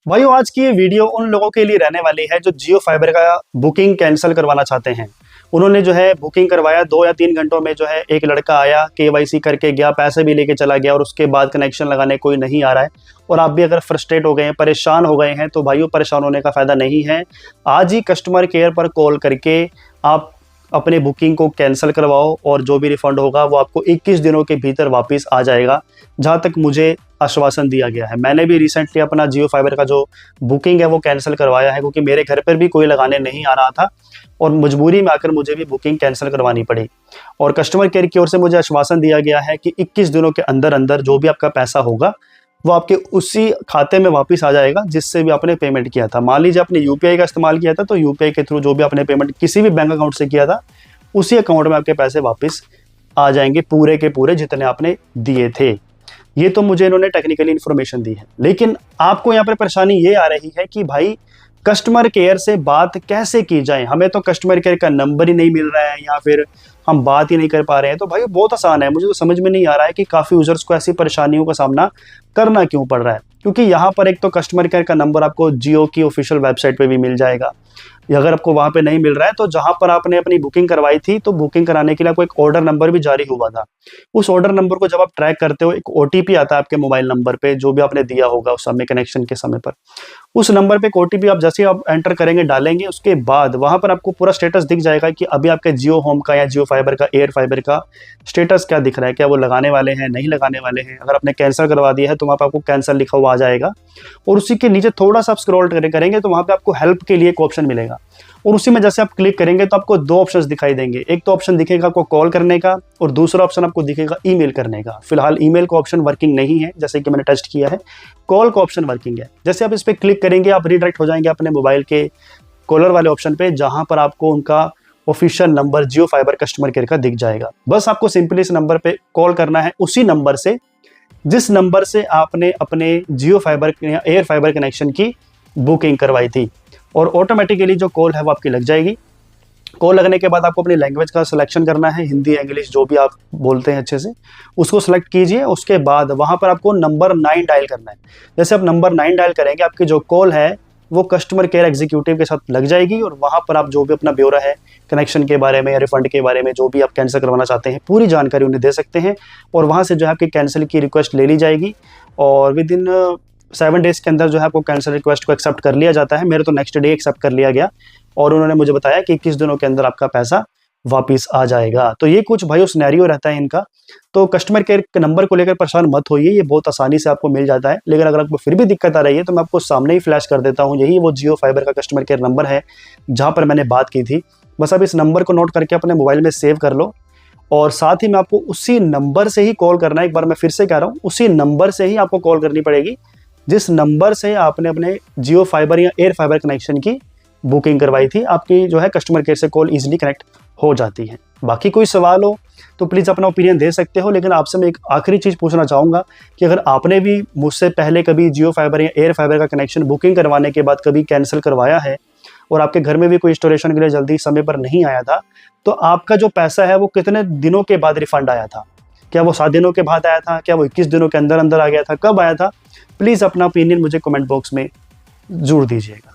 भाइयों आज की ये वीडियो उन लोगों के लिए रहने वाली है जो जियो फाइबर का बुकिंग कैंसिल करवाना चाहते हैं। उन्होंने जो है बुकिंग करवाया 2 या 3 घंटों में जो है एक लड़का आया, केवाईसी करके गया, पैसे भी लेके चला गया और उसके बाद कनेक्शन लगाने कोई नहीं आ रहा है। और आप भी अगर फ्रस्ट्रेट हो गए हैं, परेशान हो गए हैं, तो भाइयों परेशान होने का फ़ायदा नहीं है। आज ही कस्टमर केयर पर कॉल करके आप अपने बुकिंग को कैंसिल करवाओ और जो भी रिफंड होगा वो आपको 21 दिनों के भीतर वापस आ जाएगा, जहाँ तक मुझे आश्वासन दिया गया है। मैंने भी रिसेंटली अपना जियो फाइबर का जो बुकिंग है वो कैंसिल करवाया है, क्योंकि मेरे घर पर भी कोई लगाने नहीं आ रहा था और मजबूरी में आकर मुझे भी बुकिंग कैंसिल करवानी पड़ी। और कस्टमर केयर की ओर से मुझे आश्वासन दिया गया है कि 21 दिनों के अंदर अंदर जो भी आपका पैसा होगा वो आपके उसी खाते में वापस आ जाएगा जिससे भी आपने पेमेंट किया था। मान लीजिए आपने यूपीआई का इस्तेमाल किया था, तो यूपीआई के थ्रू जो भी आपने पेमेंट किसी भी बैंक अकाउंट से किया था उसी अकाउंट में आपके पैसे वापस आ जाएंगे, पूरे के पूरे जितने आपने दिए थे। ये तो मुझे इन्होंने टेक्निकली इन्फॉर्मेशन दी है, लेकिन आपको यहाँ पर परेशानी ये आ रही है कि भाई कस्टमर केयर से बात कैसे की जाए। हमें तो कस्टमर केयर का नंबर ही नहीं मिल रहा है या फिर हम बात ही नहीं कर पा रहे हैं। तो भाई बहुत आसान है, मुझे तो समझ में नहीं आ रहा है कि काफ़ी यूजर्स को ऐसी परेशानियों का सामना करना क्यों पड़ रहा है। क्योंकि यहाँ पर एक तो कस्टमर केयर का नंबर आपको जियो की ऑफिशियल वेबसाइट पे भी मिल जाएगा। अगर आपको वहाँ पे नहीं मिल रहा है तो जहाँ पर आपने अपनी बुकिंग करवाई थी, तो बुकिंग कराने के लिए आपको एक ऑर्डर नंबर भी जारी हुआ था। उस ऑर्डर नंबर को जब आप ट्रैक करते हो, एक ओटीपी आता है आपके मोबाइल नंबर पे जो भी आपने दिया होगा उस समय कनेक्शन के समय पर। उस नंबर पे एक ओटीपी आप जैसे आप एंटर करेंगे, डालेंगे, उसके बाद वहाँ पर आपको पूरा स्टेटस दिख जाएगा कि अभी आपके जियो होम का या जियो फाइबर का, एयर फाइबर का स्टेटस क्या दिख रहा है, क्या वो लगाने वाले हैं, नहीं लगाने वाले हैं। अगर आपने कैंसिल करवा दिया है तो वहाँ पर आपको कैंसिल लिखा हुआ आ जाएगा। और उसी के नीचे थोड़ा सा आप स्क्रॉल करेंगे तो वहाँ पे आपको हेल्प के लिए एक ऑप्शन मिलेगा और उसी में जैसे आप क्लिक करेंगे तो आपको 2 ऑप्शंस दिखाई देंगे। एक तो ऑप्शन दिखेगा आपको कॉल करने का और दूसरा ऑप्शन आपको दिखेगा ईमेल करने का। फिलहाल ईमेल का ऑप्शन वर्किंग नहीं है, जैसे कि मैंने टेस्ट किया है। कॉल का ऑप्शन वर्किंग है। जैसे आप इस पर क्लिक करेंगे आप रीडायरेक्ट हो जाएंगे अपने मोबाइल के कॉलर वाले ऑप्शन पे, जहां पर आपको उनका ऑफिशियल नंबर जियो फाइबर कस्टमर केयर का दिख जाएगा। बस आपको सिंपली इस नंबर पे कॉल करना है, उसी नंबर से जिस नंबर से आपने अपने जियो फाइबर या एयर फाइबर कनेक्शन की बुकिंग करवाई थी। और ऑटोमेटिकली जो कॉल है वो आपकी लग जाएगी। कॉल लगने के बाद आपको अपनी लैंग्वेज का सिलेक्शन करना है, हिंदी इंग्लिश जो भी आप बोलते हैं अच्छे से, उसको सिलेक्ट कीजिए। उसके बाद वहाँ पर आपको नंबर 9 डायल करना है। जैसे आप नंबर 9 डायल करेंगे, आपकी जो कॉल है वो कस्टमर केयर एग्जीक्यूटिव के साथ लग जाएगी और वहाँ पर आप जो भी अपना ब्यौरा है कनेक्शन के बारे में या रिफंड के बारे में, जो भी आप कैंसिल करवाना चाहते हैं, पूरी जानकारी उन्हें दे सकते हैं। और वहाँ से जो है आपकी कैंसिल की रिक्वेस्ट ले ली जाएगी और विद इन 7 डेज़ के अंदर जो है आपको कैंसिल रिक्वेस्ट को एक्सेप्ट कर लिया जाता है। मेरे तो नेक्स्ट डे एक्सेप्ट कर लिया गया और उन्होंने मुझे बताया कि 21 दिनों के अंदर आपका पैसा वापस आ जाएगा। तो ये कुछ भाइयों सिनेरियो रहता है इनका। तो कस्टमर केयर के नंबर को लेकर परेशान मत होइए, ये बहुत आसानी से आपको मिल जाता है। लेकिन अगर आपको फिर भी दिक्कत आ रही है तो मैं आपको सामने ही फ्लैश कर देता हूँ। यही वो जियो फाइबर का कस्टमर केयर नंबर है जहाँ पर मैंने बात की थी। बस अब इस नंबर को नोट करके अपने मोबाइल में सेव कर लो और साथ ही में आपको उसी नंबर से ही कॉल करना है। एक बार मैं फिर से कह रहा हूँ, उसी नंबर से ही आपको कॉल करनी पड़ेगी जिस नंबर से आपने अपने जियो फाइबर या एयर फाइबर कनेक्शन की बुकिंग करवाई थी। आपकी जो है कस्टमर केयर से कॉल इजीली कनेक्ट हो जाती है। बाकी कोई सवाल हो तो प्लीज़ अपना ओपिनियन दे सकते हो। लेकिन आपसे मैं एक आखिरी चीज़ पूछना चाहूँगा कि अगर आपने भी मुझसे पहले कभी जियो फाइबर या एयर फाइबर का कनेक्शन बुकिंग करवाने के बाद कभी कैंसिल करवाया है और आपके घर में भी कोई इंस्टॉलेशन के लिए जल्दी समय पर नहीं आया था, तो आपका जो पैसा है वो कितने दिनों के बाद रिफंड आया था? क्या वो 7 दिनों के बाद आया था? क्या वो 21 दिनों के अंदर अंदर आ गया था? कब आया था? प्लीज़ अपना ओपिनियन मुझे कमेंट बॉक्स में ज़रूर दीजिएगा।